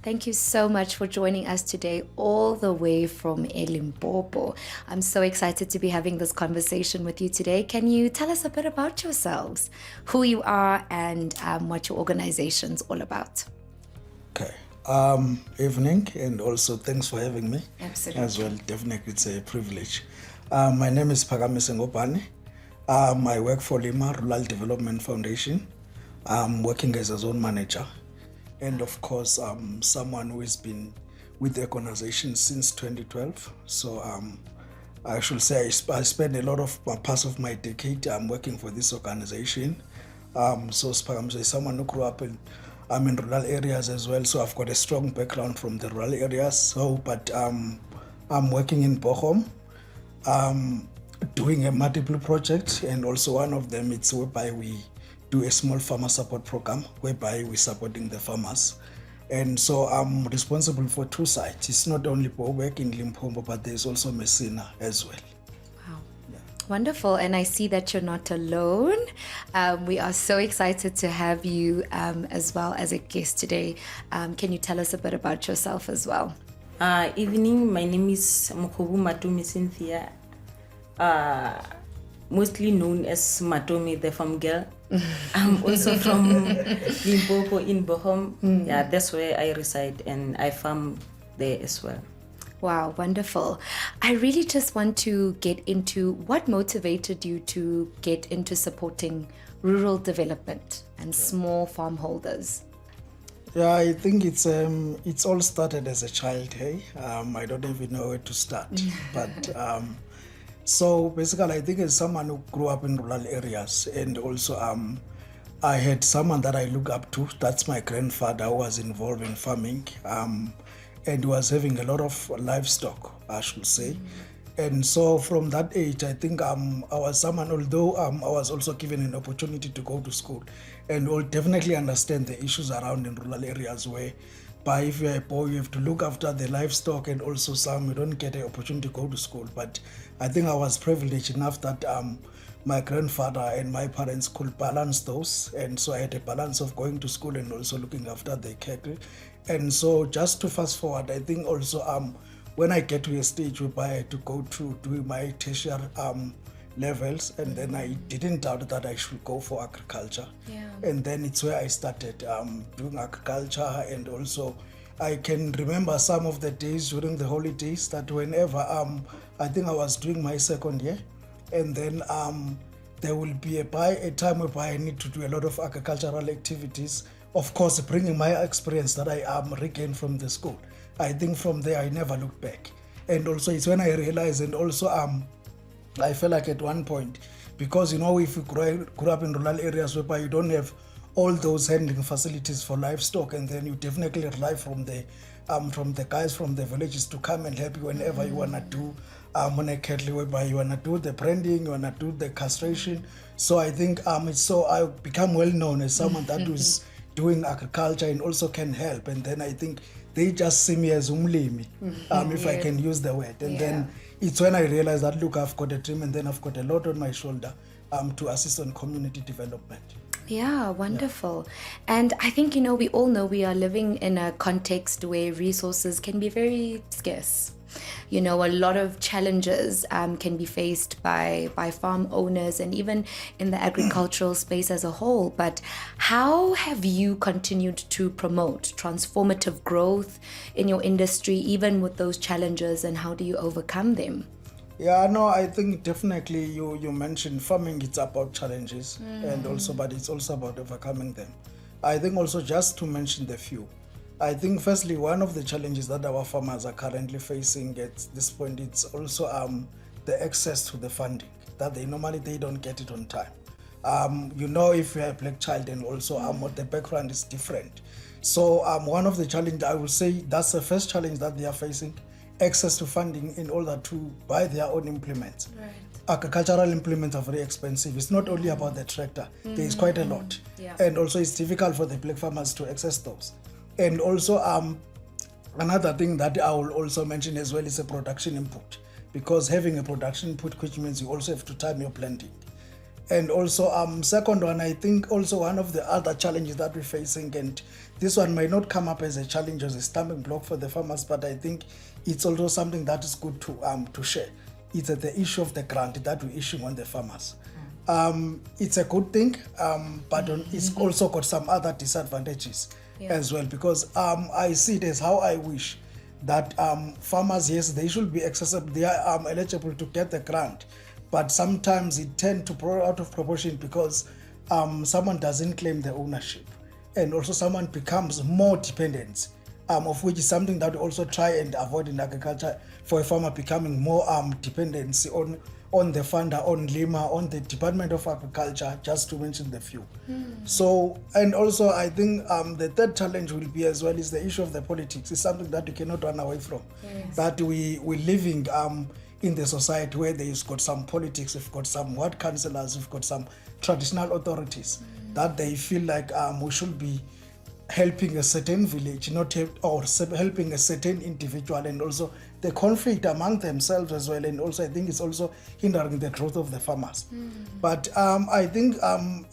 Thank you so much for joining us today, all the way from Limpopo. I'm so excited to be having this conversation with you today. Can you tell us a bit about yourselves, who you are, and what your organization's all about? Okay. Evening, and also thanks for having me. Absolutely. As well, definitely it's a privilege. My name is Phakamise Ngopane. I work for Lima Rural Development Foundation. I'm working as a zone manager. And of course, someone who has been with the organization since 2012. So I should say I spent a lot of parts of my decade working for this organization. So Phakamise is someone who grew up in rural areas as well. So I've got a strong background from the rural areas. So, but I'm working in Bochum, doing a multiple project, and also one of them it's whereby we do a small farmer support program whereby we're supporting the farmers. And so I'm responsible for two sites. It's not only work in Limpopo, but there's also Messina as well. Wow. Yeah. Wonderful. And I see that you're not alone. We are so excited to have you as well as a guest today. Can you tell us a bit about yourself as well? Evening, my name is Mokhobu Matumi Cynthias. Mostly known as Matomi, the farm girl. I'm also from Limpopo in Bochum. Yeah, that's where I reside, and I farm there as well. Wow, wonderful. I really just want to get into what motivated you to get into supporting rural development and small farm holders. Yeah, I think it's all started as a child, hey? I don't even know where to start, but so basically, I think as someone who grew up in rural areas, and also I had someone that I look up to. That's my grandfather, who was involved in farming, and was having a lot of livestock, I should say. And so from that age, I think I was someone, although I was also given an opportunity to go to school, and will definitely understand the issues around in rural areas where, but if you're a boy, you have to look after the livestock, and also you don't get an opportunity to go to school. But I think I was privileged enough that my grandfather and my parents could balance those. And so I had a balance of going to school and also looking after the cattle. And so just to fast forward, I think also when I get to a stage where I had to go to do my tertiary levels, and then I didn't doubt that I should go for agriculture. Yeah. And then it's where I started doing agriculture. And also I can remember some of the days during the holidays that whenever I think I was doing my second year, and then there will be a time whereby I need to do a lot of agricultural activities, of course bringing my experience that I regained from the school. I think from there I never looked back. And also it's when I realized, and also I felt like at one point, because if you grew up in rural areas whereby you don't have all those handling facilities for livestock, and then you definitely rely from the guys from the villages to come and help you whenever you wanna do on a cattle, whereby you wanna do the branding, you wanna do the castration. So I think so I become well known as someone that is doing agriculture and also can help. And then I think they just see me as umlimi, if I can use the word. And then it's when I realized that, look, I've got a dream, and then I've got a lot on my shoulder to assist on community development. Yeah, wonderful. And I think, we all know we are living in a context where resources can be very scarce. A lot of challenges can be faced by farm owners and even in the agricultural space as a whole. But how have you continued to promote transformative growth in your industry, even with those challenges, and how do you overcome them? Yeah, no, I think definitely you mentioned farming, it's about challenges, but it's also about overcoming them. I think also just to mention the few. I think firstly, one of the challenges that our farmers are currently facing at this point, it's also the access to the funding, that they don't get it on time. If you're a black child, and also the background is different. So one of the challenges, I would say that's the first challenge that they are facing, access to funding in order to buy their own implements. Right. Agricultural implements are very expensive. It's not only about the tractor, there is quite a lot. Yeah. And also it's difficult for the black farmers to access those. And also another thing that I will also mention as well is a production input, because having a production input, which means you also have to time your planting. And also, second one, I think also one of the other challenges that we're facing, and this one might not come up as a challenge, as a stumbling block for the farmers, but I think it's also something that is good to share. It's the issue of the grant that we're issuing on the farmers. It's a good thing, but it's also got some other disadvantages as well, because I see it as how I wish that farmers, yes, they should be accessible, they are eligible to get the grant, but sometimes it tends to grow out of proportion because someone doesn't claim the ownership, and also someone becomes more dependent, of which is something that we also try and avoid in agriculture, for a farmer becoming more dependency on the funder, on Lima, on the Department of Agriculture, just to mention the few. So, and also I think the third challenge will be as well is the issue of the politics. It's something that we cannot run away from. That we're living in the society where there's got some politics, we've got some ward councillors, we've got some traditional authorities that they feel like we should be helping a certain village, helping a certain individual, and also the conflict among themselves as well. And also I think it's also hindering the growth of the farmers. But I think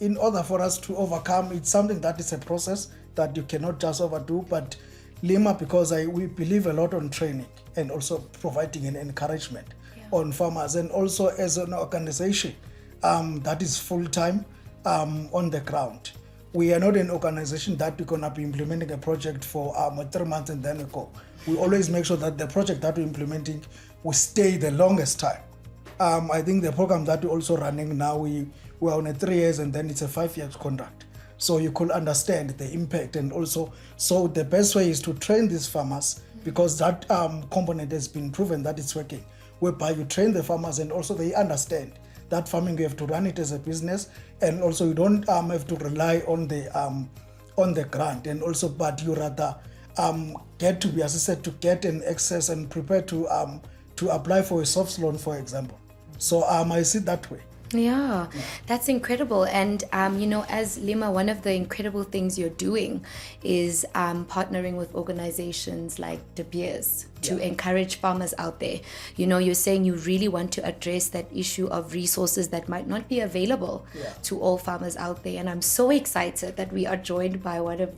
in order for us to overcome, it's something that is a process that you cannot just overdo. But Lima, because we believe a lot on training and also providing an encouragement on farmers, and also as an organization that is full-time on the ground. We are not an organization that we're going to be implementing a project for 3 months and then we go. We always make sure that the project that we're implementing will stay the longest time. I think the program that we're also running now, we're on a 3 years and then it's a 5 years contract. So you could understand the impact, and also, so the best way is to train these farmers, because that component has been proven that it's working, whereby you train the farmers and also they understand that farming, you have to run it as a business, and also you don't have to rely on the grant, and also, but you rather get to be assisted to get an access and prepare to apply for a soft loan, for example. So I see it that way. Yeah, that's incredible. And, as Lima, one of the incredible things you're doing is partnering with organizations like De Beers to encourage farmers out there. You're saying you really want to address that issue of resources that might not be available to all farmers out there. And I'm so excited that we are joined by one of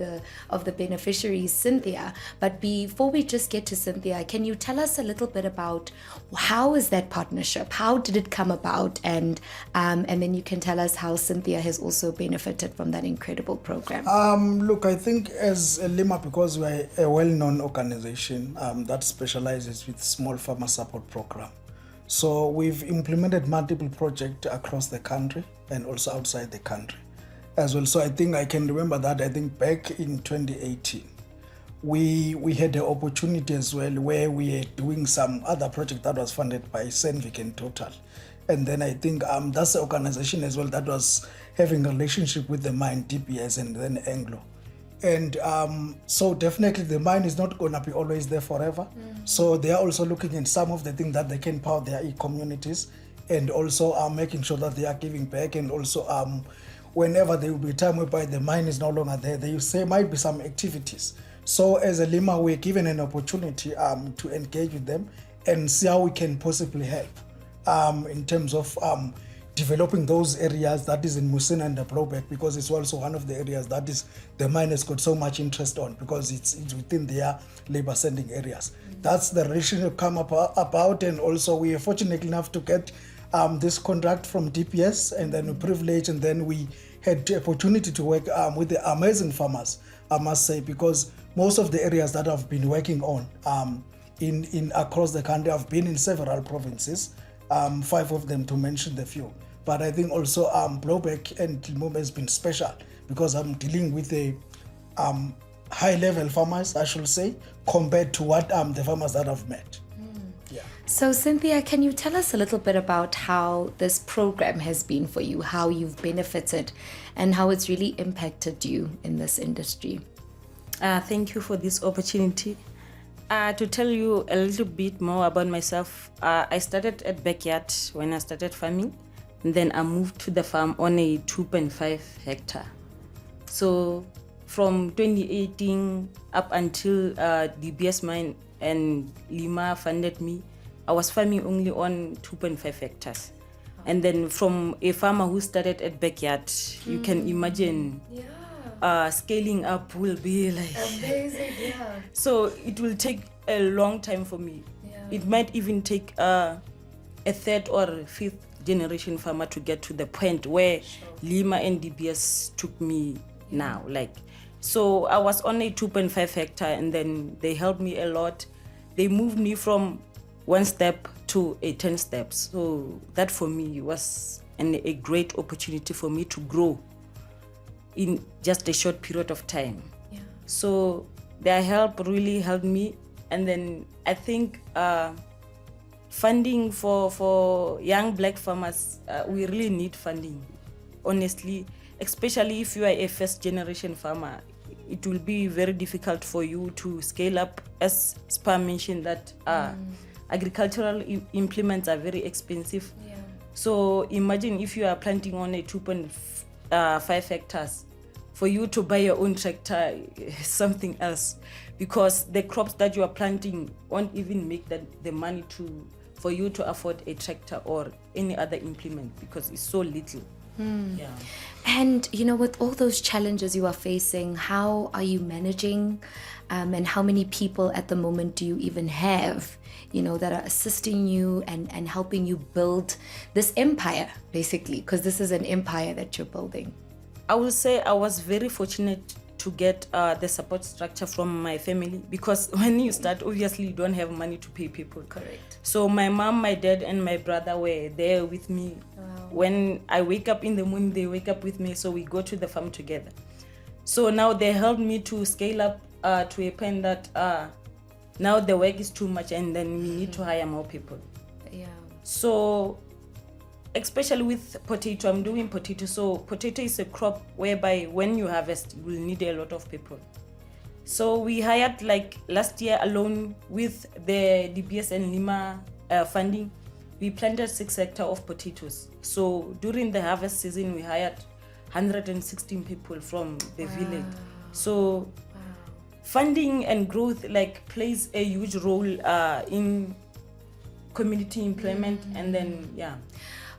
the beneficiaries, Cynthia. But before we just get to Cynthia, can you tell us a little bit about how is that partnership? How did it come about? And then you can tell us how Cynthia has also benefited from that incredible program. Look, I think as Lima, because we're a well-known organization that specializes with small farmer support program, so we've implemented multiple projects across the country and also outside the country as well. So I think I can remember that, I think back in 2018, we had the opportunity as well where we are doing some other project that was funded by Senvic and Total. And then I think that's the organization as well that was having a relationship with the mine, DPS, and then Anglo. And so definitely the mine is not going to be always there forever. So they are also looking at some of the things that they can power their communities, and also making sure that they are giving back. And also whenever there will be a time whereby the mine is no longer there, there might be some activities. So as a Lima, we're given an opportunity to engage with them and see how we can possibly help. In terms of developing those areas that is in Musina and the Blowback, because it's also one of the areas that is the mine has got so much interest on, because it's within their labor sending areas. That's the relationship come about, and also we are fortunate enough to get this contract from DPS, and then we privileged, and then we had the opportunity to work with the amazing farmers, I must say, because most of the areas that I've been working on in across the country, I've been in several provinces. 5 of them to mention the few, but I think also Blowback and Limpopo has been special because I'm dealing with a high-level farmers, I should say, compared to what the farmers that I've met. So Cynthia, can you tell us a little bit about how this program has been for you, how you've benefited, and how it's really impacted you in this industry? Thank you for this opportunity. To tell you a little bit more about myself, I started at backyard when I started farming, and then I moved to the farm on a 2.5 hectare. So from 2018 up until the BS mine and Lima funded me, I was farming only on 2.5 hectares. And then from a farmer who started at backyard, you can imagine scaling up will be like Amazing, yeah. so it will take a long time for me. It might even take a third or fifth generation farmer to get to the point where Lima and DBS took me now. Like, so I was on a 2.5 hectare, and then they helped me a lot. They moved me from 1 step to a 10 steps. So that for me was a great opportunity for me to grow in just a short period of time. Yeah. So their help really helped me. And then I think funding for young black farmers, we really need funding, honestly, especially if you are a first generation farmer. It will be very difficult for you to scale up, as Spa mentioned that agricultural implements are very expensive. Yeah. So imagine if you are planting on a 2.5 hectares, for you to buy your own tractor is something else, because the crops that you are planting won't even make the money for you to afford a tractor or any other implement, because it's so little. Yeah. And with all those challenges you are facing, how are you managing, and how many people at the moment do you even have that are assisting you and helping you build this empire, basically, because this is an empire that you're building? I will say I was very fortunate to get the support structure from my family, because when you start, obviously you don't have money to pay people. Correct. So my mom, my dad, and my brother were there with me. Wow. When I wake up in the morning, they wake up with me, so we go to the farm together. So now they helped me to scale up to a point that now the work is too much, and then we need to hire more people. Yeah. So especially with potato, I'm doing potato. So potato is a crop whereby when you harvest, you will need a lot of people. So we hired, like last year alone, with the DBS and Lima funding, we planted 6 hectares of potatoes. So during the harvest season, we hired 116 people from the village. So funding and growth plays a huge role in community employment. And then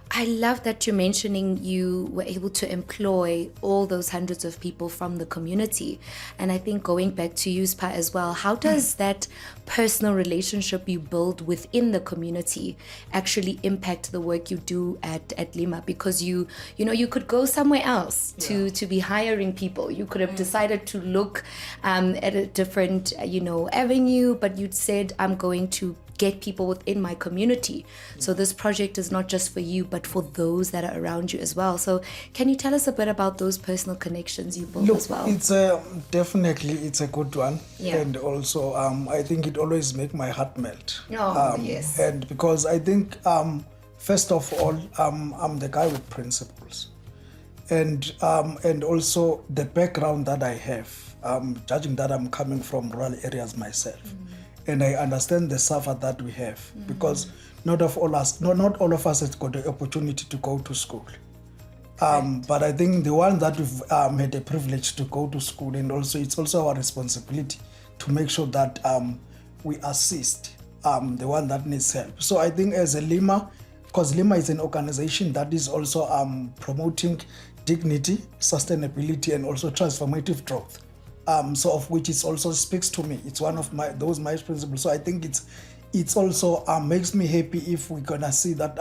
I love that you're mentioning you were able to employ all those hundreds of people from the community. And I think going back to you, Spa, as well, how does that personal relationship you build within the community actually impact the work you do at Lima? Because you could go somewhere else to be hiring people. You could have decided to look at a different avenue, but you'd said, I'm going to get people within my community. So this project is not just for you, but for those that are around you as well. So can you tell us a bit about those personal connections you build as well? It's definitely it's a good one. Yeah. And also I think it always makes my heart melt. Yes. And because I think first of all, I'm the guy with principles, and also the background that I have, judging that I'm coming from rural areas myself. And I understand the suffer that we have, because not all of us has got the opportunity to go to school. But I think the one that we've had the privilege to go to school, and also it's also our responsibility to make sure that we assist the one that needs help. So I think as a Lima, because Lima is an organization that is also promoting dignity, sustainability, and also transformative growth. So of which it also speaks to me. It's one of my principles. So I think it's also makes me happy if we're gonna see that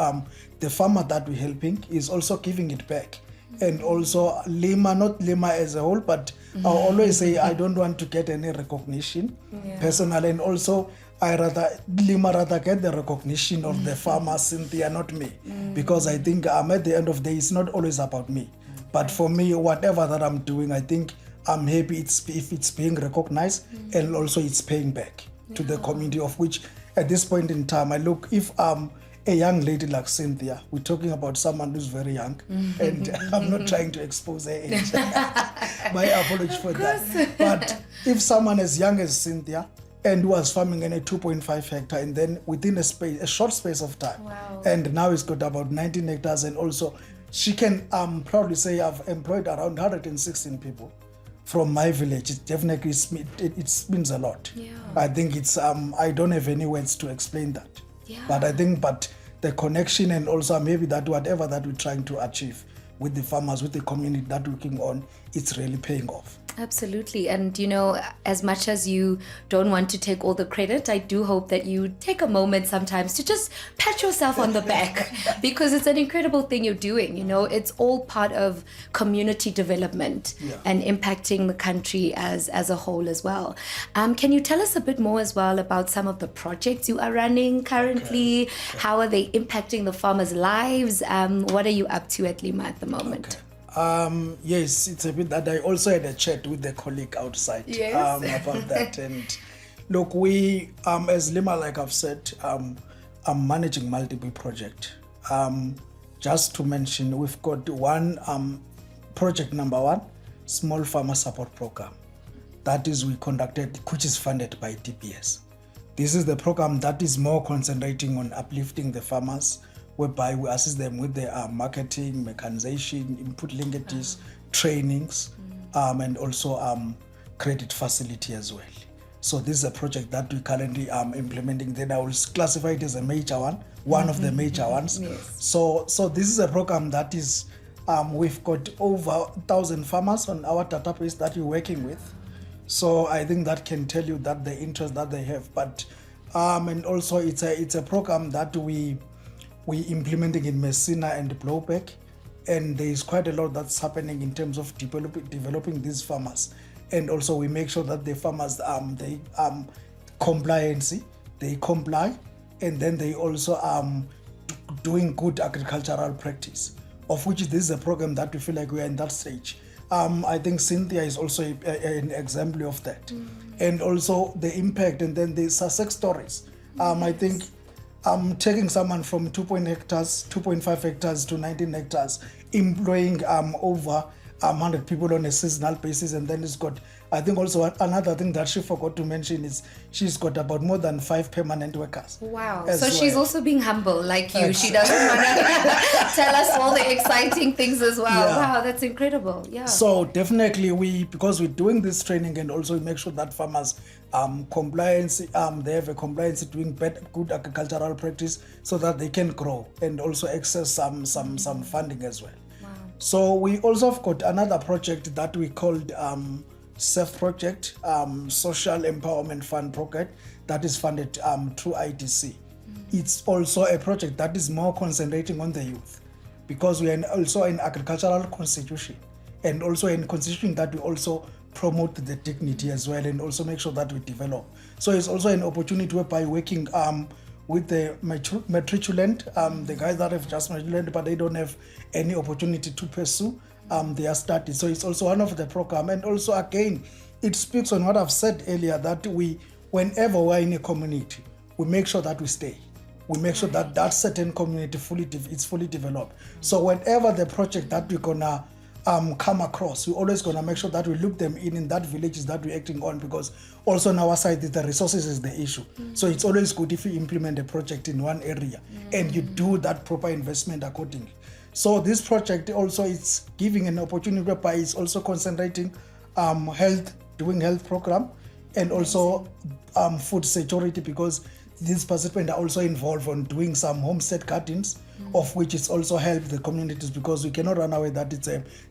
the farmer that we're helping is also giving it back. And also Lima, not Lima as a whole, but I always say I don't want to get any recognition personally, and also Lima rather get the recognition of the farmer, Cynthia, not me, because I think at the end of the day it's not always about me, but for me, whatever that I'm doing, I think I'm happy if it's being recognized, and also it's paying back to the community, of which at this point in time, I look, if a young lady like Cynthia, we're talking about someone who's very young, and I'm not trying to expose her age. My apology for that. But if someone as young as Cynthia, and who was farming in a 2.5 hectare, and then within a short space of time, and now it's got about 19 hectares, and also she can proudly say I've employed around 116 people from my village. It definitely it means a lot. I think it's I don't have any words to explain that. But I think the connection, and also maybe that whatever that we're trying to achieve with the farmers, with the community that we're working on, it's really paying off. Absolutely. And, as much as you don't want to take all the credit, I do hope that you take a moment sometimes to just pat yourself on the back because it's an incredible thing you're doing. It's all part of community development and impacting the country as a whole as well. Can you tell us a bit more as well about some of the projects you are running currently? Okay. How are they impacting the farmers' lives? What are you up to at Lima at the moment? Okay. Yes, it's a bit that I also had a chat with the colleague outside about that. And look, we, as Lima, like I've said, I'm managing multiple projects. Just to mention, we've got one project number one, Small Farmer Support Program. That is we conducted, which is funded by DPS. This is the program that is more concentrating on uplifting the farmers, whereby we assist them with their marketing, mechanization, input linkages, trainings, and also credit facility as well. So this is a project that we currently implementing. Then I will classify it as a major one of the major ones. Yes. So this is a program that is, we've got over 1,000 farmers on our database that we're working with. So I think that can tell you that the interest that they have. But and also it's a program that we implementing in Messina and Blowback, and there is quite a lot that's happening in terms of developing these farmers, and also we make sure that the farmers they comply, and then they also doing good agricultural practice, of which this is a program that we feel like we are in that stage. I think Cynthia is also an example of that, and also the impact, and then the success stories. I think taking someone from 2.5 hectares to 19 hectares, employing over 100 people on a seasonal basis, and then it's got, I think also another thing that she forgot to mention is she's got about more than 5 permanent workers. Wow. So she's also being humble like you. She doesn't want to tell us all the exciting things as well. Yeah. Wow, that's incredible. Yeah. So definitely because we're doing this training, and also we make sure that farmers compliance, they have a compliance doing good agricultural practice so that they can grow and also access some funding as well. Wow. So we also have got another project that we called SAFE project, Social Empowerment Fund project, that is funded through ITC. It's also a project that is more concentrating on the youth, because we are also an agricultural constitution, and also in constitution that we also promote the dignity as well, and also make sure that we develop. So it's also an opportunity whereby working with the matriculant, the guys that have just matriculated but they don't have any opportunity to pursue their studies. So it's also one of the program. And also again, it speaks on what I've said earlier, that whenever we're in a community, we make sure that we stay. We make sure that that certain community is fully developed. So whenever the project that we're gonna come across, we're always gonna make sure that we look them in that villages that we're acting on, because also on our side the resources is the issue. So it's always good if you implement a project in one area and you do that proper investment accordingly. So this project also is giving an opportunity whereby it's also concentrating doing health program, and also food security, because these participants are also involved on doing some homestead gardens, of which it's also helped the communities, because we cannot run away that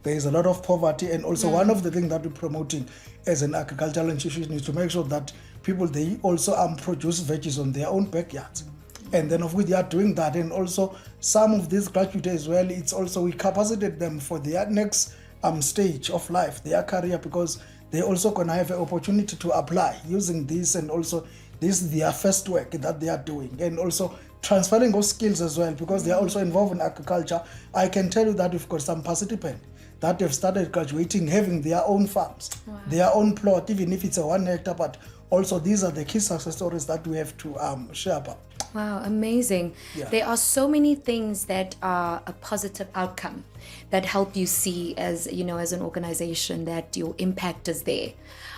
there is a lot of poverty. And also one of the things that we're promoting as an agricultural institution is to make sure that people, they also produce veggies on their own backyards. And then of which they are doing that. And also some of these graduates as well, it's also we capacitate them for their next stage of life, their career, because they also gonna have an opportunity to apply using this, and also this is their first work that they are doing, and also transferring those skills as well, because they are also involved in agriculture. I can tell you that we've got some participants that have started graduating, having their own farms, their own plot, even if it's a 1 hectare, but also these are the key success stories that we have to share about. Wow, amazing. Yeah. There are so many things that are a positive outcome that help you see as, as an organization that your impact is there.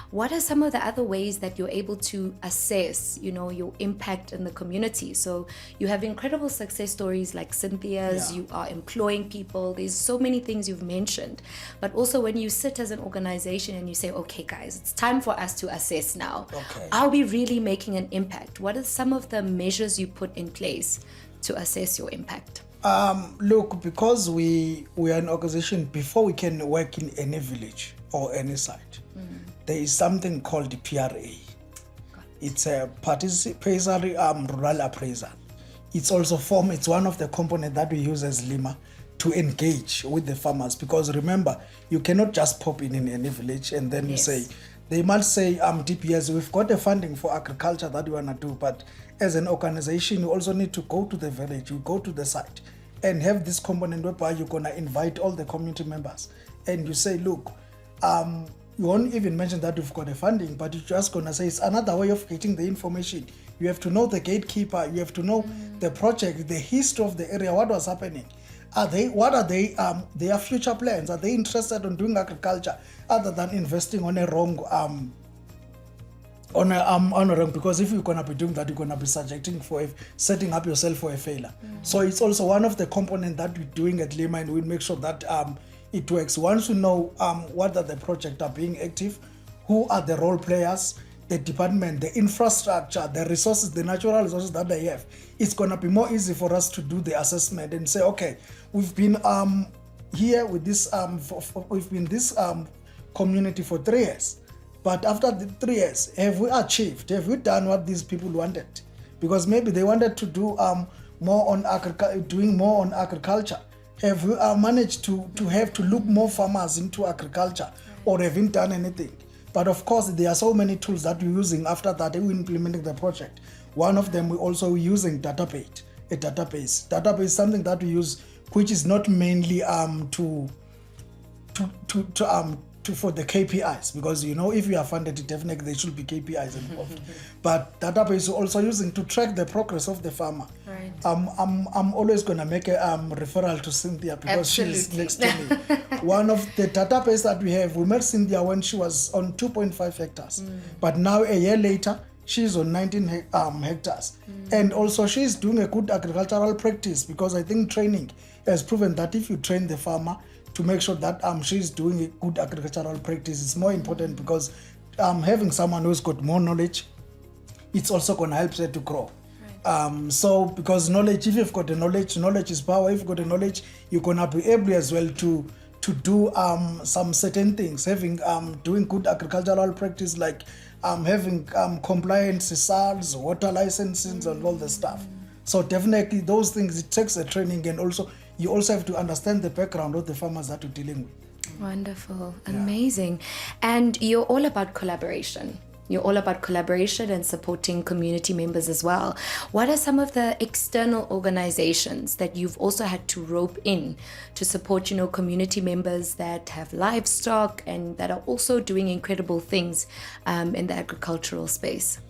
What are some of the other ways that you're able to assess, your impact in the community? So you have incredible success stories like Cynthias, you are employing people, there's so many things you've mentioned. But also when you sit as an organization and you say, okay guys, it's time for us to assess now. Okay. Are we really making an impact? What are some of the measures you put in place to assess your impact? Look, because we are an organization, before we can work in any village or any site, there is something called the PRA. It's a participatory rural appraisal. It's also it's one of the components that we use as Lima to engage with the farmers, because remember, you cannot just pop in any village and then you say, they must say, DPS, we've got the funding for agriculture that we want to do, but as an organization, you also need to go to the village, you go to the site and have this component whereby you're going to invite all the community members and you say, look, you won't even mention that you've got the funding, but you're just going to say it's another way of getting the information. You have to know the gatekeeper, you have to know the project, the history of the area, what was happening. What are their future plans? Are they interested in doing agriculture other than investing on a wrong because if you're gonna be doing that, you're gonna be setting up yourself for a failure. So it's also one of the components that we're doing at Lima, and we'll make sure that it works. Once you know what are the projects are being active, who are the role players, the department, the infrastructure, the resources, the natural resources that they have, it's gonna be more easy for us to do the assessment and say, okay, we've been here with this we've been this community for 3 years. But after the 3 years, have we have we done what these people wanted? Because maybe they wanted to do more on agriculture. Have we managed to look more farmers into agriculture, or haven't done anything? But of course, there are so many tools that we're using after that we're implementing the project. One of them, we're also using database. Database is something that we use, which is not mainly for the KPIs, because if you are funded, definitely there should be KPIs involved. But database we're also using to track the progress of the farmer. Right. I'm always gonna make a referral to Cynthia, because she's next to me. One of the database that we have, we met Cynthia when she was on 2.5 hectares, but now a year later she's on 19 hectares, and also she's doing a good agricultural practice, because I think training has proven that if you train the farmer to make sure that she's doing a good agricultural practice, it's more important, because having someone who's got more knowledge, it's also going to help her to grow. Right. So because knowledge, if you've got the knowledge is power. If you've got the knowledge, you're going to be able as well to do some certain things, having doing good agricultural practice, like having compliance, SARS, water licenses, and all the stuff. So definitely those things, it takes a training, and also you also have to understand the background of the farmers that you're dealing with. Wonderful. Amazing. And you're all about collaboration. You're all about collaboration and supporting community members as well. What are some of the external organizations that you've also had to rope in to support, community members that have livestock and that are also doing incredible things in the agricultural space?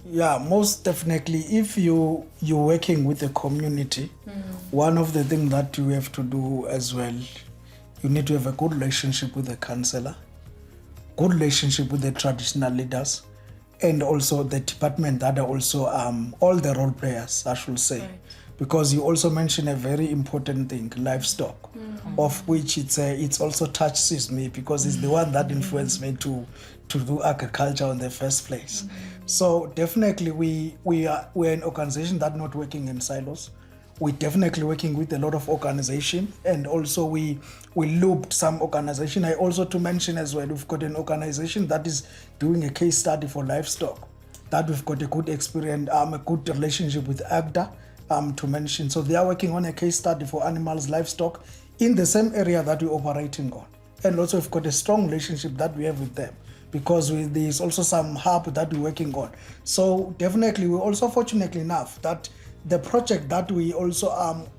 Yeah, most definitely. If you're working with the community, one of the things that you have to do as well, you need to have a good relationship with the councillor, good relationship with the traditional leaders, and also the department that are also all the role players, I should say. Right. Because you also mentioned a very important thing, livestock, of which it's also touches me, because it's the one that influenced me to do agriculture in the first place. So definitely we're an organization that's not working in silos. We're definitely working with a lot of organization, and also we looped some organization. I also to mention as well, we've got an organization that is doing a case study for livestock, that we've got a good experience, a good relationship with AGDA, to mention. So they are working on a case study for animals, livestock in the same area that we're operating on. And also we've got a strong relationship that we have with them, because there's also some hub that we're working on. So definitely we're also fortunately enough that the project that we also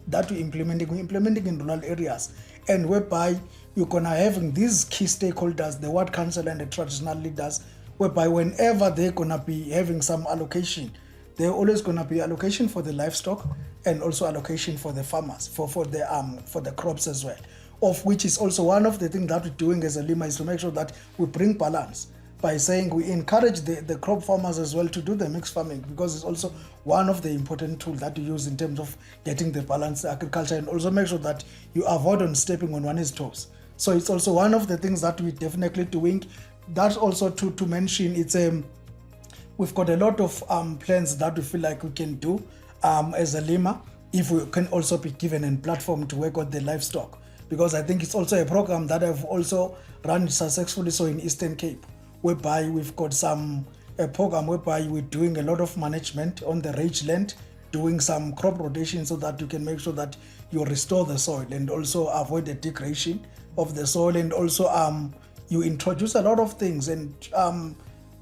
that we're implementing in rural areas, and whereby you're gonna having these key stakeholders, the ward council and the traditional leaders, whereby whenever they're gonna be having some allocation, they're always gonna be allocation for the livestock and also allocation for the farmers, for the crops as well. Of which is also one of the things that we're doing as a Lima, is to make sure that we bring balance by saying we encourage the crop farmers as well to do the mixed farming, because it's also one of the important tools that you use in terms of getting the balanced agriculture, and also make sure that you avoid on stepping on one's toes. So it's also one of the things that we're definitely doing. That's also to mention, it's we've got a lot of plans that we feel like we can do as a Lima. if we can also be given a platform to work on the livestock, because I think it's also a program that I've also run successfully so in Eastern Cape, whereby we've got a program whereby we're doing a lot of management on the rangeland, doing some crop rotation so that you can make sure that you restore the soil and also avoid the degradation of the soil, and also you introduce a lot of things, and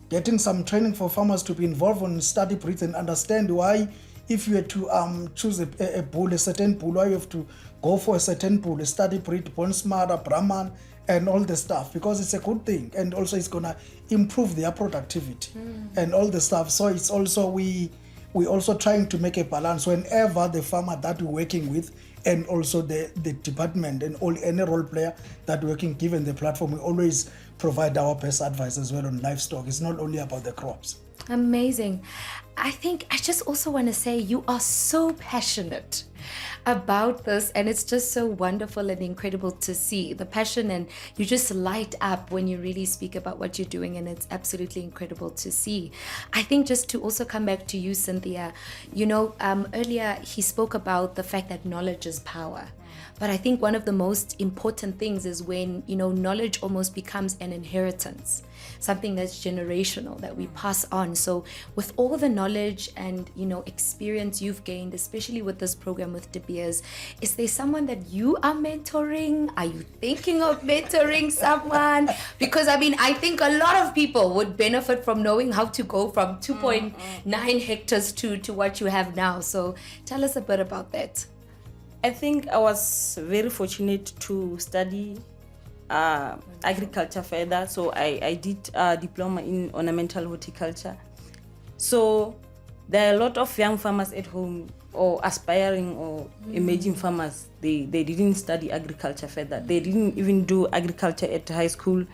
getting some training for farmers to be involved on study breeds and understand why, if you were to choose a bull, a certain bull, why you have to go for a certain bull, a study breed, born smarter, Brahman, and all the stuff, because it's a good thing, and also it's gonna improve their productivity and all the stuff. So it's also we also trying to make a balance whenever the farmer that we're working with, and also the department and any role player that we're working, given the platform, we always provide our best advice as well on livestock. It's not only about the crops. Amazing. I think I just also want to say you are so passionate about this, and it's just so wonderful and incredible to see the passion, and you just light up when you really speak about what you're doing, and it's absolutely incredible to see. I think just to also come back to you, Cynthia, earlier he spoke about the fact that knowledge is power. But I think one of the most important things is when, knowledge almost becomes an inheritance, something that's generational that we pass on. So with all the knowledge and, experience you've gained, especially with this program with De Beers, is there someone that you are mentoring? Are you thinking of mentoring someone? Because I think a lot of people would benefit from knowing how to go from 2.9 hectares to what you have now. So tell us a bit about that. I think I was very fortunate to study agriculture further. So I did a diploma in ornamental horticulture. So there are a lot of young farmers at home, or aspiring or emerging farmers. They didn't study agriculture further. They didn't even do agriculture at high school.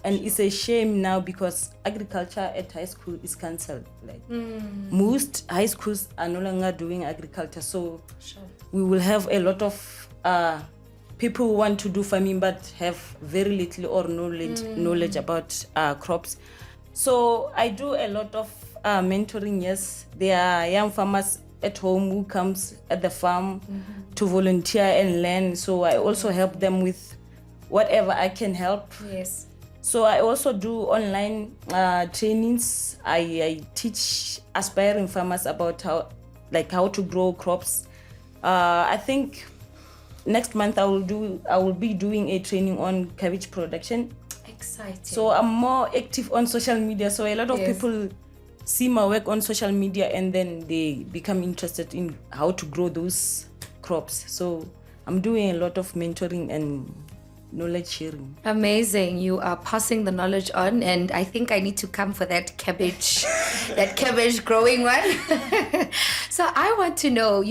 And it's a shame now, because agriculture at high school is cancelled. Most high schools are no longer doing agriculture. So we will have a lot of people who want to do farming but have very little or no knowledge about crops. So I do a lot of mentoring. Yes, there are young farmers at home who comes at the farm to volunteer and learn. So I also help them with whatever I can help. Yes. So I also do online trainings. I teach aspiring farmers about how to grow crops. I think next month I will be doing a training on cabbage production. Exciting. So I'm more active on social media. So a lot of people see my work on social media, and then they become interested in how to grow those crops. So I'm doing a lot of mentoring and knowledge sharing. Amazing. You are passing the knowledge on, and I think I need to come for that cabbage, that cabbage growing one. So I want to know,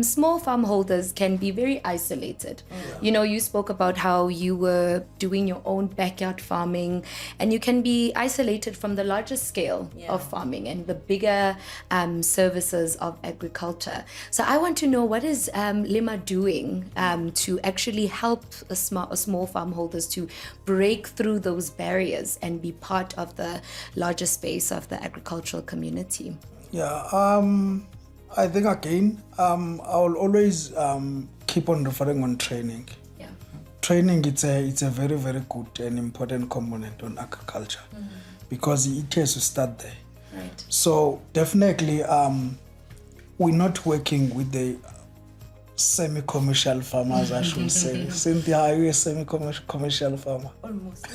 small farm holders can be very isolated. You spoke about how you were doing your own backyard farming, and you can be isolated from the larger scale of farming and the bigger services of agriculture. So I want to know, what is Lima doing to actually help small farm holders to break through those barriers and be part of the larger space of the agricultural community? I think again, I will always keep on referring on training. Training, it's a very, very good and important component on agriculture, because it has to start there. Right. So definitely, we're not working with the semi-commercial farmers, I should say. Cynthia, are you a semi-commercial farmer? Almost.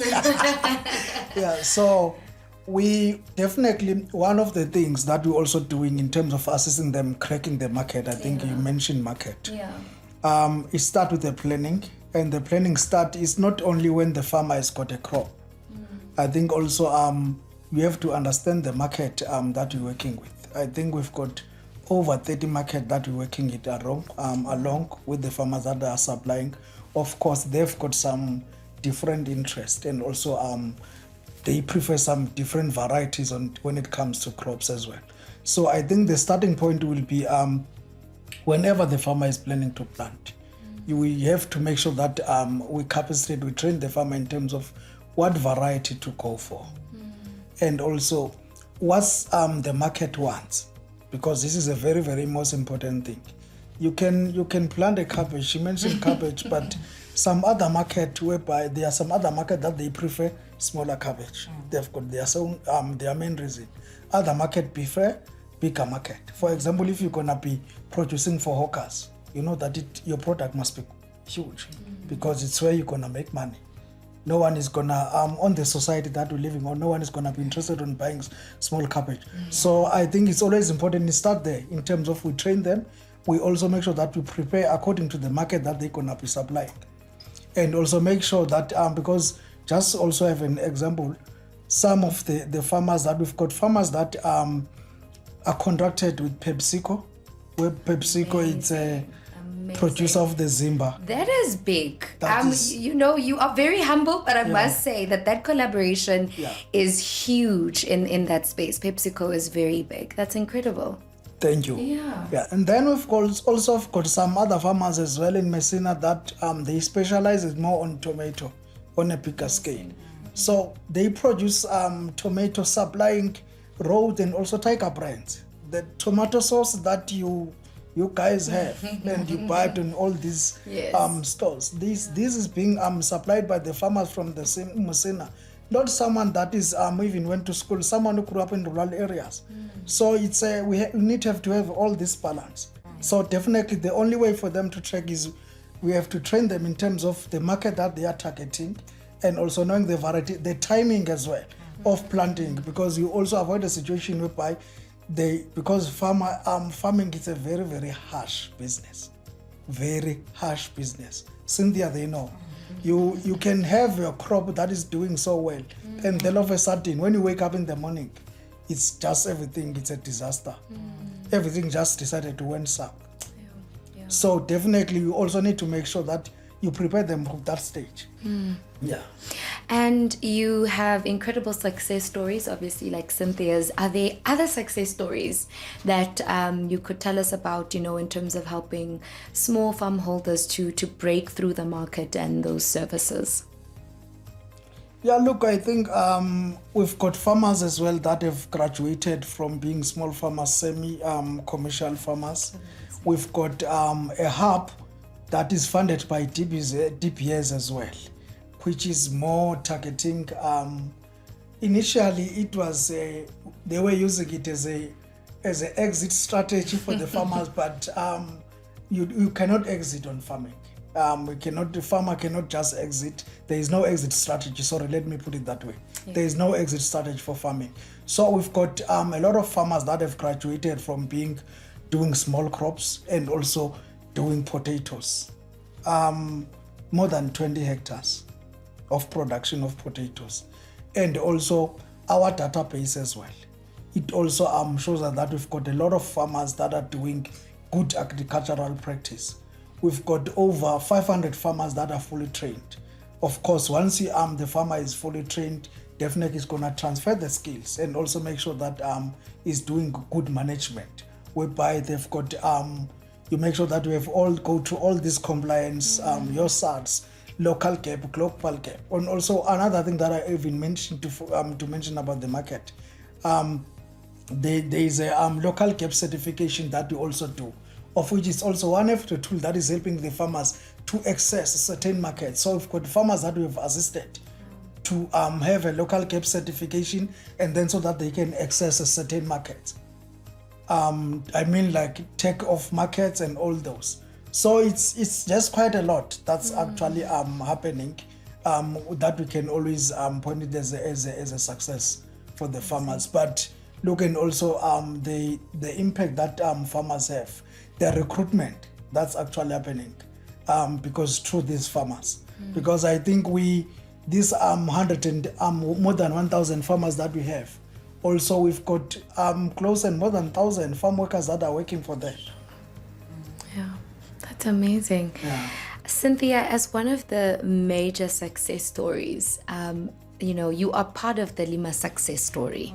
So we definitely, one of the things that we're also doing in terms of assisting them cracking the market, I think you mentioned market. It starts with the planning, and the planning is not only when the farmer has got a crop. I think also we have to understand the market that we're working with. I think we've got over 30 markets that we're working it along with the farmers that are supplying. Of course, they've got some different interest, and also they prefer some different varieties when it comes to crops as well. So I think the starting point will be whenever the farmer is planning to plant, we have to make sure that we train the farmer in terms of what variety to go for, and also what's the market wants. Because this is a very, very most important thing. You can plant a cabbage. You mentioned cabbage, but some other market whereby there are some other market that they prefer smaller cabbage. They've got their main reason. Other market prefer bigger market. For example, if you're gonna be producing for hawkers, you know that your product must be huge because it's where you're gonna make money. No one is gonna on the society that we're living on, no one is gonna be interested in buying small cabbage. So I think it's always important to start there in terms of we train them. We also make sure that we prepare according to the market that they're gonna be supplying. And also make sure that because just also have an example, some of the farmers that we've got farmers that are contracted with PepsiCo, where PepsiCo is a producer of the Zimba. That is big. You know, you are very humble, but I must say that collaboration is huge in that space. PepsiCo is very big. That's incredible. Thank you. Yeah. And then we've also got some other farmers as well in Messina that they specialize more on tomato on a bigger scale. So they produce tomato supplying Road and also Tiger brands. The tomato sauce that you guys have and you buy it in all these stores. This is being supplied by the farmers from the same Messina. Not someone that is even went to school, someone who grew up in rural areas. So it's we need to have all this balance. So definitely the only way for them to track is we have to train them in terms of the market that they are targeting and also knowing the variety, the timing as well of planting, because you also avoid a situation whereby because farming is a very, very harsh business. Very harsh business. Cynthia, they know. You can have your crop that is doing so well, and then all of a sudden, when you wake up in the morning, it's just everything, it's a disaster. Everything just decided to went south. So definitely you also need to make sure that you prepare them from that stage. Yeah. And you have incredible success stories, obviously, like Cynthia's. Are there other success stories that you could tell us about, you know, in terms of helping small farm holders to break through the market and those services? Yeah, look, I think we've got farmers as well that have graduated from being small farmers, semi-commercial farmers. We've got a hub that is funded by DPS as well, which is more targeting. Initially, it was they were using it as an exit strategy for the farmers, but you cannot exit on farming. The farmer cannot just exit. There is no exit strategy. Sorry, let me put it that way. There is no exit strategy for farming. So we've got a lot of farmers that have graduated from doing small crops and also doing potatoes. More than 20 hectares of production of potatoes. And also our database as well. It also shows us that we've got a lot of farmers that are doing good agricultural practice. We've got over 500 farmers that are fully trained. Of course, once the farmer is fully trained, definitely is going to transfer the skills and also make sure that is doing good management, whereby they've got you make sure that we have all go through all this compliance, your SARS, local gap, global gap. And also another thing that I even mentioned to mention about the market, there is a local gap certification that we also do, of which is also one of the tools that is helping the farmers to access certain markets. So we've got farmers that we have assisted to have a local gap certification, and then so that they can access a certain market. I mean, like take-off markets and all those. So it's just quite a lot that's actually happening that we can always point it as a success for the farmers. But looking also the impact that farmers have, their recruitment that's actually happening because through these farmers. Because I think these more than 1,000 farmers that we have. Also, we've got close and more than 1,000 farm workers that are working for them. Yeah, that's amazing. Yeah. Cynthia, as one of the major success stories, you know, you are part of the Lima success story,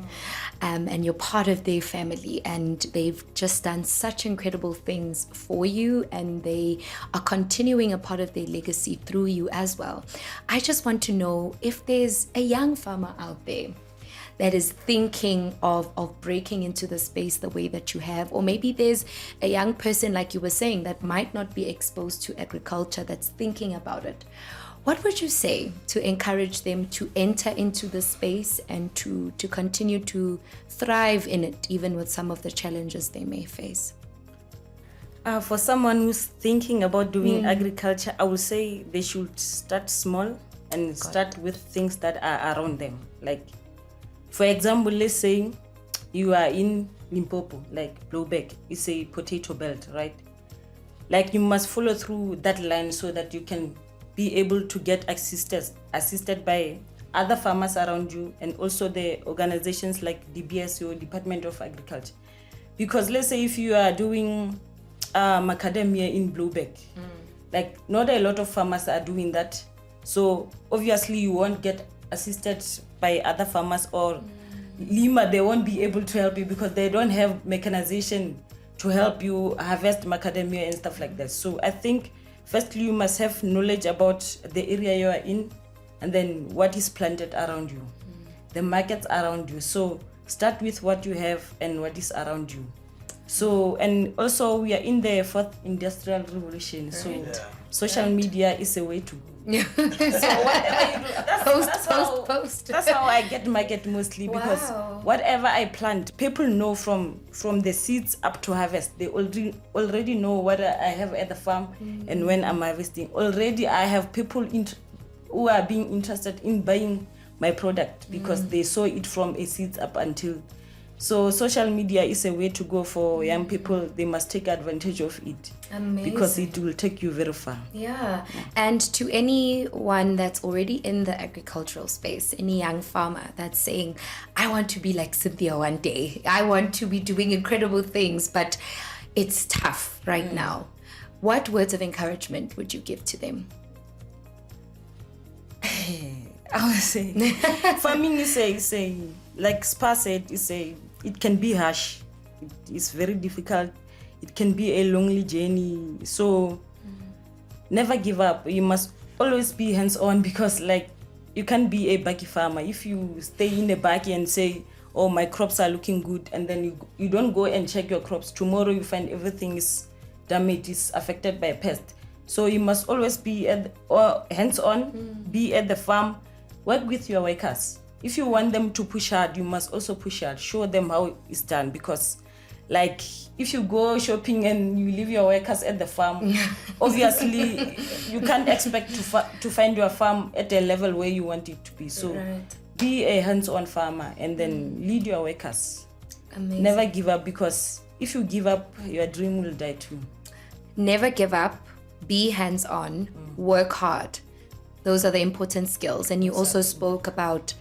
and you're part of their family, and they've just done such incredible things for you, and they are continuing a part of their legacy through you as well. I just want to know if there's a young farmer out there that is thinking of breaking into the space the way that you have, or maybe there's a young person, like you were saying, that might not be exposed to agriculture that's thinking about it, what would you say to encourage them to enter into the space and to continue to thrive in it, even with some of the challenges they may face? For someone who's thinking about doing agriculture, I would say they should start small and start with things that are around them. Like, for example, let's say you are in Limpopo, like Blowback is a potato belt, right? Like, you must follow through that line so that you can be able to get assisted by other farmers around you, and also the organizations like DBSO, Department of Agriculture. Because let's say if you are doing macadamia in Blowback, like not a lot of farmers are doing that. So obviously you won't get assisted by other farmers, or Lima, they won't be able to help you because they don't have mechanization to help you harvest macadamia and stuff like that. So I think firstly you must have knowledge about the area you are in, and then what is planted around you, the markets around you. So start with what you have and what is around you. So, and also we are in the fourth industrial revolution. So social media is a way to go. So whatever you do, that's how I get market mostly. Because whatever I plant, people know from the seeds up to harvest. They already know what I have at the farm and when I'm harvesting. Already I have people who are being interested in buying my product because they saw it from a seeds up until. So social media is a way to go for young people. They must take advantage of it. Amazing. Because it will take you very far. Yeah. And to anyone that's already in the agricultural space, any young farmer that's saying, I want to be like Cynthia one day. I want to be doing incredible things, but it's tough right now. What words of encouragement would you give to them? I would say, farming is a like Spa said, it can be harsh. It is very difficult. It can be a lonely journey. So never give up. You must always be hands-on, because like you can't be a baggy farmer. If you stay in a baggy and say, oh, my crops are looking good, and then you don't go and check your crops, tomorrow you find everything is damaged, is affected by a pest. So you must always be hands-on, be at the farm, work with your workers. If you want them to push hard, you must also push hard. Show them how it's done, because like if you go shopping and you leave your workers at the farm, obviously you can't expect to find your farm at a level where you want it to be. So be a hands-on farmer and then lead your workers. Amazing. Never give up, because if you give up, your dream will die too. Never give up, be hands-on, work hard. Those are the important skills. And you also spoke about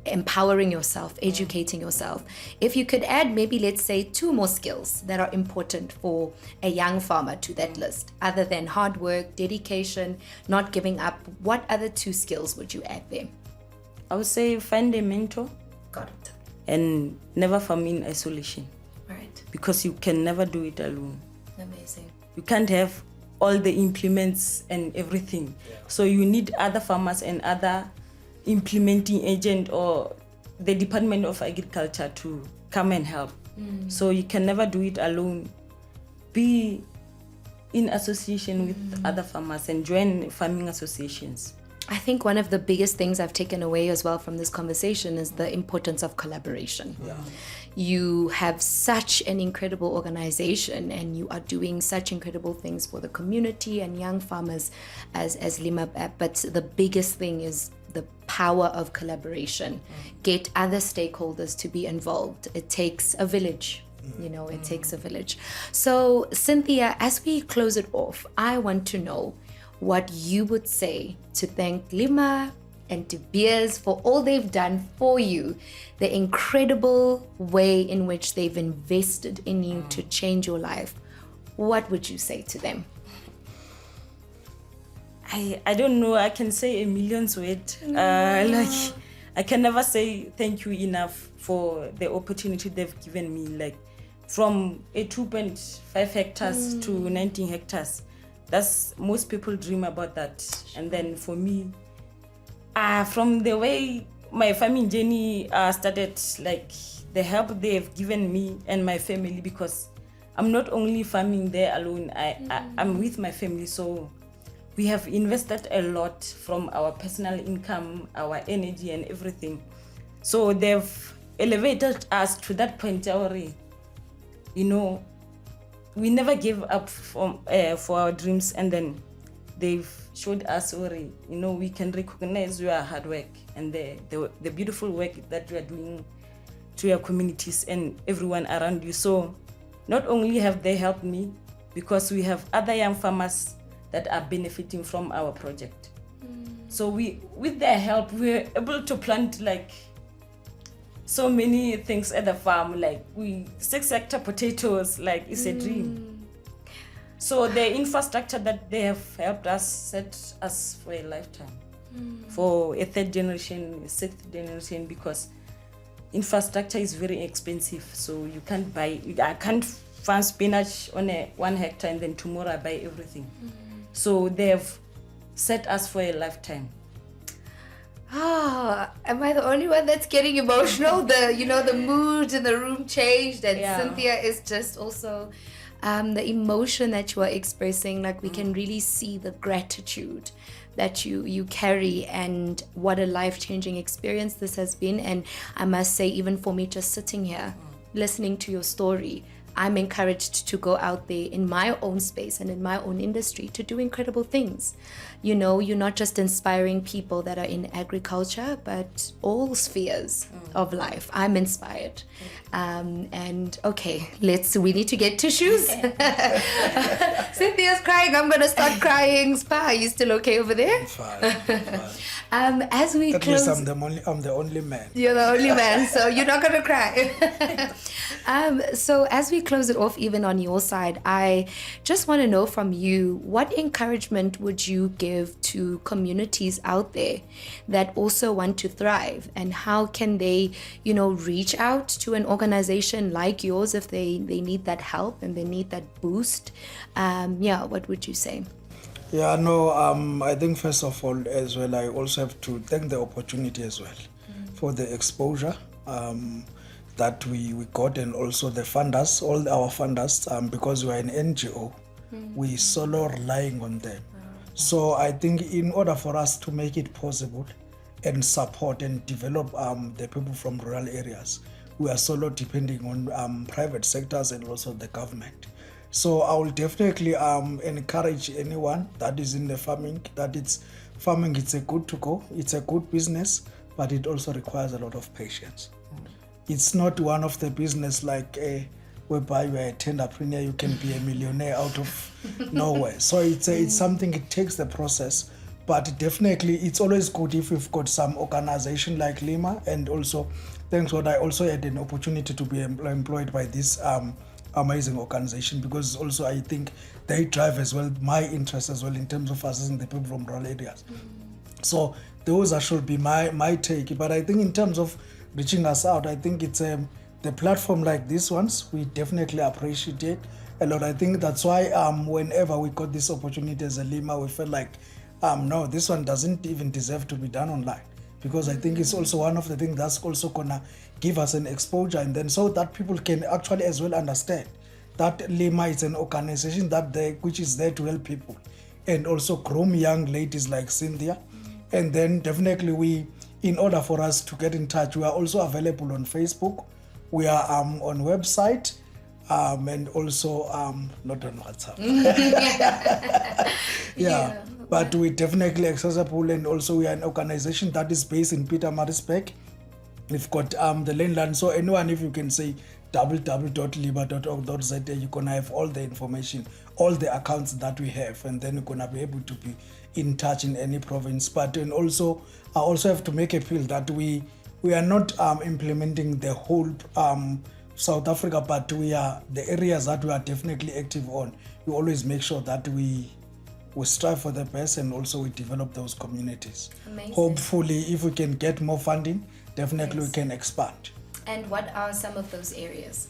empowering yourself, educating yourself. If you could add maybe, let's say, 2 more skills that are important for a young farmer to that list, other than hard work, dedication, not giving up, what other 2 skills would you add there? I would say find a mentor. Got it. And never farm in isolation. Right. Because you can never do it alone. Amazing. You can't have all the implements and everything. So you need other farmers and other implementing agent or the Department of Agriculture to come and help. So you can never do it alone. Be in association with other farmers and join farming associations. I think one of the biggest things I've taken away as well from this conversation is the importance of collaboration. You have such an incredible organization and you are doing such incredible things for the community and young farmers as Lima, but the biggest thing is the power of collaboration. Get other stakeholders to be involved. It takes a village. It takes a village. So Cynthia, as we close it off, I want to know what you would say to thank Lima and to Beers for all they've done for you, the incredible way in which they've invested in you to change your life. What would you say to them? I don't know. I can say a million's words. Like I can never say thank you enough for the opportunity they've given me. Like from a 2.5 hectares to 19 hectares. That's most people dream about that. And then for me, from the way my farming journey started like the help they've given me and my family, because I'm not only farming there alone. I'm with my family, so we have invested a lot from our personal income, our energy, and everything. So they've elevated us to that point already. You know, we never gave up for our dreams, and then they've showed us already, you know, we can recognize your hard work and the beautiful work that you are doing to your communities and everyone around you. So not only have they helped me, because we have other young farmers that are benefiting from our project. So with their help, we're able to plant like so many things at the farm, like 6-hectare potatoes, like it's a dream. So the infrastructure that they have helped us set us for a lifetime, for a 3rd generation, a 6th generation, because infrastructure is very expensive. So you can't buy, I can't farm spinach on 1 hectare and then tomorrow I buy everything. So they have set us for a lifetime. Am I the only one that's getting emotional? The mood in the room changed, and Cynthia is just also the emotion that you are expressing. Like, we can really see the gratitude that you carry, and what a life-changing experience this has been. And I must say, even for me, just sitting here listening to your story, I'm encouraged to go out there in my own space and in my own industry to do incredible things. You know, you're not just inspiring people that are in agriculture, but all spheres of life. I'm inspired. And okay, we need to get tissues. Cynthia's crying. I'm going to start crying. Spa, are you still okay over there? Fine. As we At close... least I'm the only man. You're the only man, so you're not going to cry. So as we close it off, even on your side, I just want to know from you, what encouragement would you give to communities out there that also want to thrive, and how can they, reach out to an organization like yours if they need that help and they need that boost? What would you say? I think first of all as well, I also have to thank the opportunity as well for the exposure that we got, and also the funders, all our funders, because we are an NGO, we solo relying on them. So I think in order for us to make it possible and support and develop the people from rural areas, we are solo depending on private sectors and also the government. So I will definitely encourage anyone that is in the farming, farming, it's a good to go, it's a good business, but it also requires a lot of patience. It's not one of the business like whereby you are a tenderpreneur, you can be a millionaire out of nowhere. So it's something, it takes the process, but definitely it's always good if you've got some organization like Lima, and also thanks God I also had an opportunity to be employed by this amazing organization, because also I think they drive as well my interest as well in terms of assisting the people from rural areas. So those should be my take. But I think in terms of reaching us out, I think it's the platform like these ones, we definitely appreciate it a lot. I think that's why whenever we got this opportunity as a Lima, we felt like no, this one doesn't even deserve to be done online, because I think it's also one of the things that's also gonna give us an exposure, and then so that people can actually as well understand that Lima is an organization which is there to help people and also groom young ladies like Cynthia. And then definitely in order for us to get in touch, we are also available on Facebook. We are on website and also not on WhatsApp. But we're definitely accessible, and also we are an organization that is based in Pietermaritzburg. We've got the landline, so anyone, if you can say www.liba.org.za, you're gonna have all the information, all the accounts that we have, and then you're gonna be able to be in touch in any province. But and also I also have to make a appeal that we are not implementing the whole South Africa, but we are the areas that we are definitely active on. We always make sure that we strive for the best, and also we develop those communities. Amazing. Hopefully, if we can get more funding, definitely we can expand. And what are some of those areas?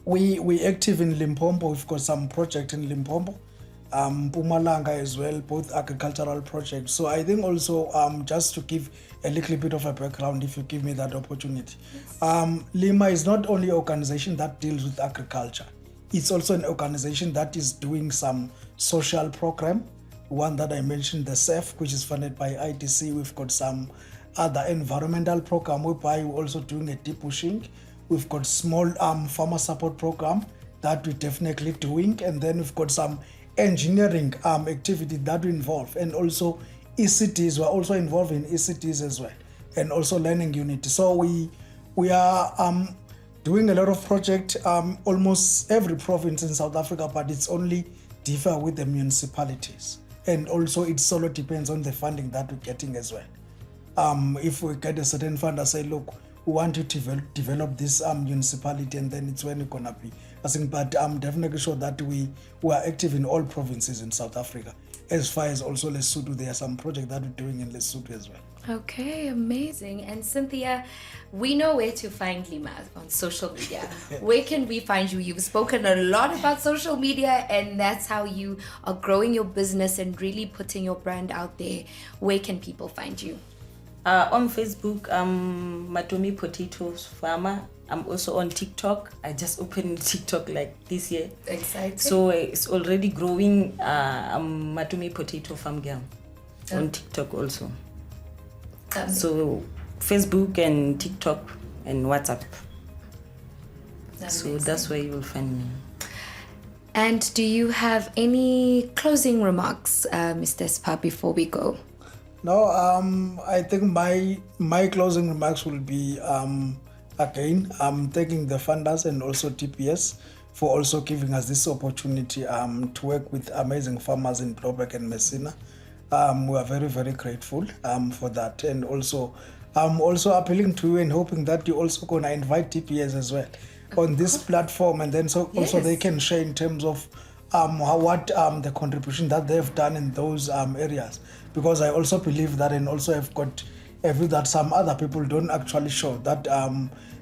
We active in Limpopo. We've got some project in Limpopo. Mpumalanga as well, both agricultural projects. So I think also just to give a little bit of a background, if you give me that opportunity. Lima is not only an organization that deals with agriculture, it's also an organization that is doing some social program. One that I mentioned, the SEF, which is funded by ITC. We've got some other environmental program whereby we're also doing a deep bushing. We've got small farmer support program that we're definitely doing. And then we've got some engineering activity that we involve. And also ECTs, we're also involved in ECTs as well. And also learning unity. So we are doing a lot of projects, almost every province in South Africa, but it's only differ with the municipalities. And also it solo depends on the funding that we're getting as well. If we get a certain fund and say, look, we want to develop this municipality, and then it's when we're gonna be. I think, but I'm definitely sure that we are active in all provinces in South Africa. As far as also Lesotho, there are some projects that we're doing in Lesotho as well. Okay, amazing. And Cynthia, we know where to find Lima on social media. Where can we find you? You've spoken a lot about social media, and that's how you are growing your business and really putting your brand out there. Where can people find you? On Facebook, Matomi Potatoes Farmer. I'm also on TikTok. I just opened TikTok like this year. Exciting. So it's already growing. I'm Matomi Potato Farm Girl on TikTok also. So Facebook and TikTok and WhatsApp. So that's where you will find me. And do you have any closing remarks, Mr. Spa, before we go? No, I think my closing remarks will be again, thanking the funders and also TPS for also giving us this opportunity to work with amazing farmers in Blouberg and Messina. We are very, very grateful for that. And also, I'm also appealing to you and hoping that you're also going to invite TPS as well on this platform. And then also they can share in terms of what the contribution that they've done in those areas. Because I also believe that, and also I've got a view that some other people don't actually show, that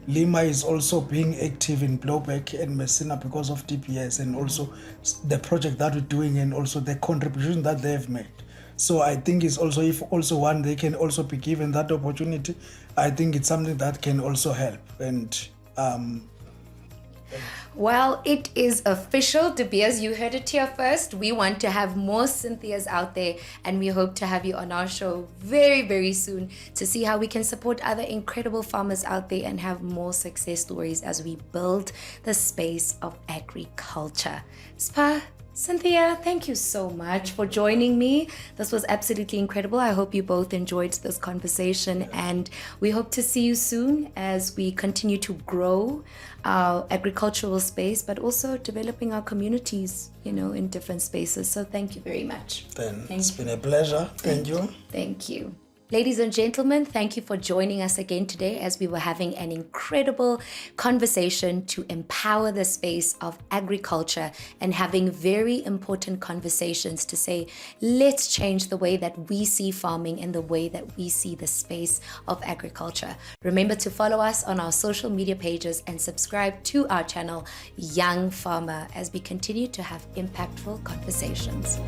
Lima is also being active in Blouberg and Messina because of TPS, and also the project that we're doing, and also the contribution that they've made. So I think it's also, if also one, they can also be given that opportunity, I think it's something that can also help. And well, it is official. De Beers, you heard it here first. We want to have more Cynthias out there, and we hope to have you on our show very, very soon to see how we can support other incredible farmers out there and have more success stories as we build the space of agriculture. Spa, Cynthia, thank you so much for joining me. This was absolutely incredible. I hope you both enjoyed this conversation, and we hope to see you soon as we continue to grow our agricultural space, but also developing our communities, in different spaces. So thank you very much. Then it's been a pleasure. Thank you. Thank you. Ladies and gentlemen, thank you for joining us again today as we were having an incredible conversation to empower the space of agriculture and having very important conversations to say, let's change the way that we see farming and the way that we see the space of agriculture. Remember to follow us on our social media pages and subscribe to our channel, Young Farmer, as we continue to have impactful conversations.